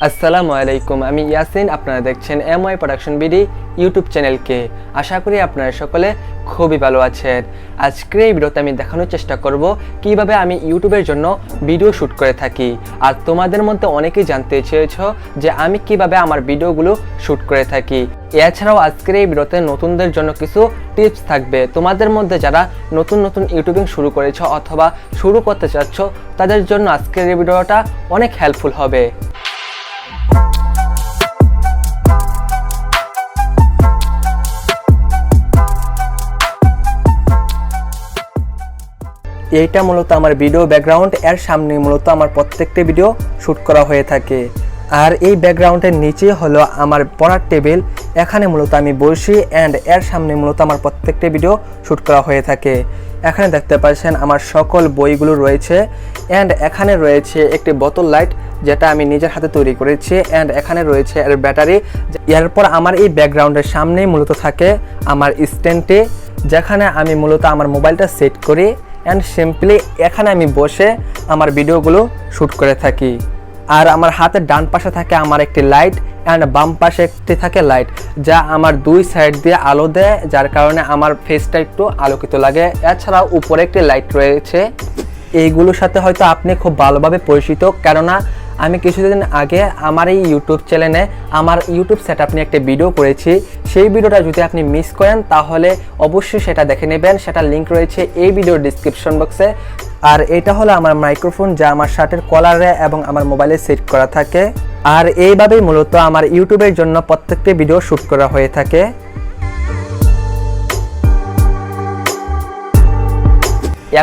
আসসালামু আলাইকুম, আমি ইয়াসিন। আপনারা দেখছেন এমওয়াই প্রোডাকশন বিডি ইউটিউব চ্যানেলকে। আশা করি আপনারা সকলে খুবই ভালো আছেন। আজকের এই ভিডিওতে আমি দেখানোর চেষ্টা করব কিভাবে আমি ইউটিউবের জন্য ভিডিও শ্যুট করে থাকি। আর তোমাদের মধ্যে অনেকেই জানতে চেয়েছো যে আমি কিভাবে আমার ভিডিওগুলো শ্যুট করে থাকি। এছাড়াও আজকের এই ভিডিওতে নতুনদের জন্য কিছু টিপস থাকবে। তোমাদের মধ্যে যারা নতুন ইউটিউবিং শুরু করেছো অথবা শুরু করতে চাচ্ছ তাদের জন্য আজকের এই ভিডিওটা অনেক হেল্পফুল হবে। এইটা মূলত আমার ভিডিও ব্যাকগ্রাউন্ড, এর সামনে মূলত আমার প্রত্যেকটি ভিডিও শ্যুট করা হয়ে থাকে। আর এই ব্যাকগ্রাউন্ডের নিচে হলো আমার পড়ার টেবিল, এখানে মূলত আমি বসি অ্যান্ড এর সামনে মূলত আমার প্রত্যেকটি ভিডিও শ্যুট করা হয়ে থাকে। এখানে দেখতে পাচ্ছেন আমার সকল বইগুলো রয়েছে অ্যান্ড এখানে রয়েছে একটি বোতল লাইট যেটা আমি নিজের হাতে তৈরি করেছি অ্যান্ড এখানে রয়েছে এর ব্যাটারি। এরপর আমার এই ব্যাকগ্রাউন্ডের সামনেই মূলত থাকে আমার স্ট্যান্ডটি, যেখানে আমি মূলত আমার মোবাইলটা সেট করি অ্যান্ড সিম্পলি এখানে আমি বসে আমার ভিডিওগুলো শ্যুট করে থাকি। আর আমার হাতের ডান পাশে থাকে আমার একটি লাইট অ্যান্ড বাম পাশে একটি থাকে লাইট, যা আমার দুই সাইড দিয়ে আলো দেয়, যার কারণে আমার ফেসটা একটু আলোকিত লাগে। এছাড়াও উপরে একটি লাইট রয়েছে। এইগুলোর সাথে হয়তো আপনি খুব ভালোভাবে পরিচিত, কেননা আমি কিছুদিন আগে আমার এই ইউটিউব চ্যানেলে আমার ইউটিউব সেটআপ নিয়ে একটা ভিডিও করেছি। সেই ভিডিওটা যদি আপনি মিস করেন তাহলে অবশ্যই সেটা দেখে নেবেন, সেটা লিঙ্ক রয়েছে এই ভিডিওর ডিসক্রিপশন বক্সে। আর এটা হলো আমার মাইক্রোফোন, যা আমার শার্টের কলারে এবং আমার মোবাইলে সেট করা থাকে। আর এইভাবেই মূলত আমার ইউটিউবের জন্য প্রত্যেকটি ভিডিও শ্যুট করা হয়ে থাকে।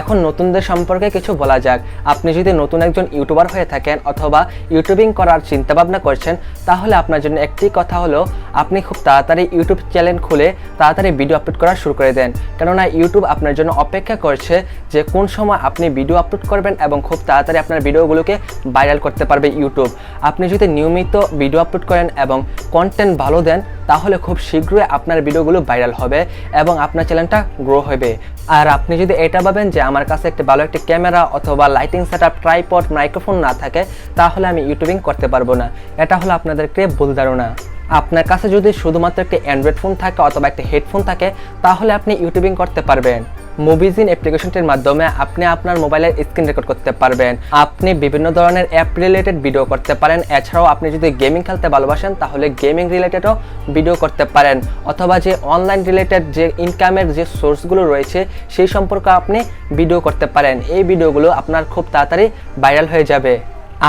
এখন নতুনদের সম্পর্কে কিছু বলা যাক। আপনি যদি নতুন একজন ইউটিউবার হয়ে থাকেন অথবা ইউটিউবিং করার চিন্তাভাবনা করছেন, তাহলে আপনার জন্য একটি কথা হলো আপনি খুব তাড়াতাড়ি ইউটিউব চ্যানেল খুলে তাড়াতাড়ি ভিডিও আপলোড করা শুরু করে দেন, কেননা ইউটিউব আপনার জন্য অপেক্ষা করছে যে কোন সময় আপনি ভিডিও আপলোড করবেন এবং খুব তাড়াতাড়ি আপনার ভিডিওগুলোকে ভাইরাল করতে পারবে ইউটিউব। আপনি যদি নিয়মিত ভিডিও আপলোড করেন এবং কন্টেন্ট ভালো দেন, তাহলে খুব শীঘ্রই আপনার ভিডিওগুলো ভাইরাল হবে এবং আপনার চ্যানেলটা গ্রো হবে। আর আপনি যদি এটা ভাবেন যে আমার কাছে একটা ভালো একটা ক্যামেরা অথবা লাইটিং সেটআপ, ট্রাইপড, মাইক্রোফোন না থাকে, তাহলে আমি ইউটিউবিং করতে পারবো না, এটা হলো আপনাদেরকে ভুল ধারণা। আপনার কাছে যদি শুধুমাত্র একটা অ্যান্ড্রয়েড ফোন থাকে অথবা একটা হেডফোন থাকে, তাহলে আপনি ইউটিউবিং করতে পারবেন। মুভিজিন অ্যাপ্লিকেশনটির মাধ্যমে আপনি আপনার মোবাইলের স্ক্রিন রেকর্ড করতে পারবেন। আপনি বিভিন্ন ধরনের অ্যাপ রিলেটেড ভিডিও করতে পারেন। এছাড়াও আপনি যদি গেমিং খেলতে ভালোবাসেন তাহলে গেমিং রিলেটেডও ভিডিও করতে পারেন, অথবা যে অনলাইন রিলেটেড যে ইনকামের যে সোর্সগুলো রয়েছে সেই সম্পর্কে আপনি ভিডিও করতে পারেন। এই ভিডিওগুলো আপনার খুব তাড়াতাড়ি ভাইরাল হয়ে যাবে।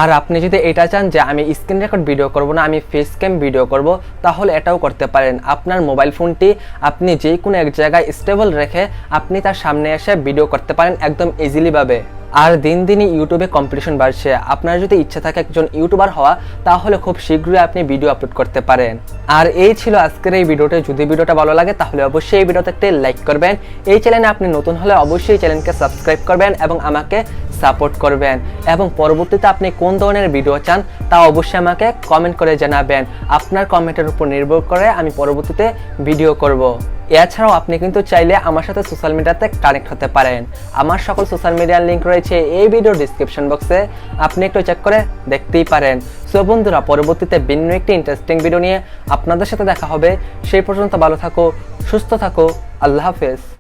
আর আপনি যদি এটা চান যে আমি স্ক্রিন রেকর্ড ভিডিও করব না, আমি ফেস ক্যাম ভিডিও করব, তাহলে এটাও করতে পারেন। আপনার মোবাইল ফোনটি আপনি যে কোনো এক জায়গায় স্টেবল রেখে আপনি তার সামনে এসে ভিডিও করতে পারেন একদম ইজিলিভাবে। আর দিন দিনই ইউটিউবে কম্পিটিশন বাড়ছে। আপনার যদি ইচ্ছা থাকে একজন ইউটিউবার হওয়া, তাহলে খুব শীঘ্রই আপনি ভিডিও আপলোড করতে পারেন। আর এই ছিল আজকের এই ভিডিওটা। যদি ভিডিওটা ভালো লাগে তাহলে অবশ্যই এই ভিডিওতে একটা লাইক করবেন। এই চ্যানেলে আপনি নতুন হলে অবশ্যই চ্যানেলকে সাবস্ক্রাইব করবেন এবং আমাকে সাপোর্ট করবেন। এবং পরবর্তীতে আপনি কোন ধরনের ভিডিও চান তা অবশ্যই আমাকে কমেন্ট করে জানাবেন। আপনার কমেন্টের উপর নির্ভর করে আমি পরবর্তীতে ভিডিও করব। এছাড়াও আপনি কিন্তু চাইলে আমার সাথে সোশ্যাল মিডিয়াতে কানেক্ট হতে পারেন। আমার সকল সোশ্যাল মিডিয়ার লিঙ্ক রয়েছে এই ভিডিওর ডিসক্রিপশন বক্সে, আপনি একটু চেক করে দেখতেই পারেন। সো বন্ধুরা, পরবর্তীতে ভিন্ন একটি ইন্টারেস্টিং ভিডিও নিয়ে আপনাদের সাথে দেখা হবে। সেই পর্যন্ত ভালো থাকো, সুস্থ থাকো, আল্লাহ হাফেজ।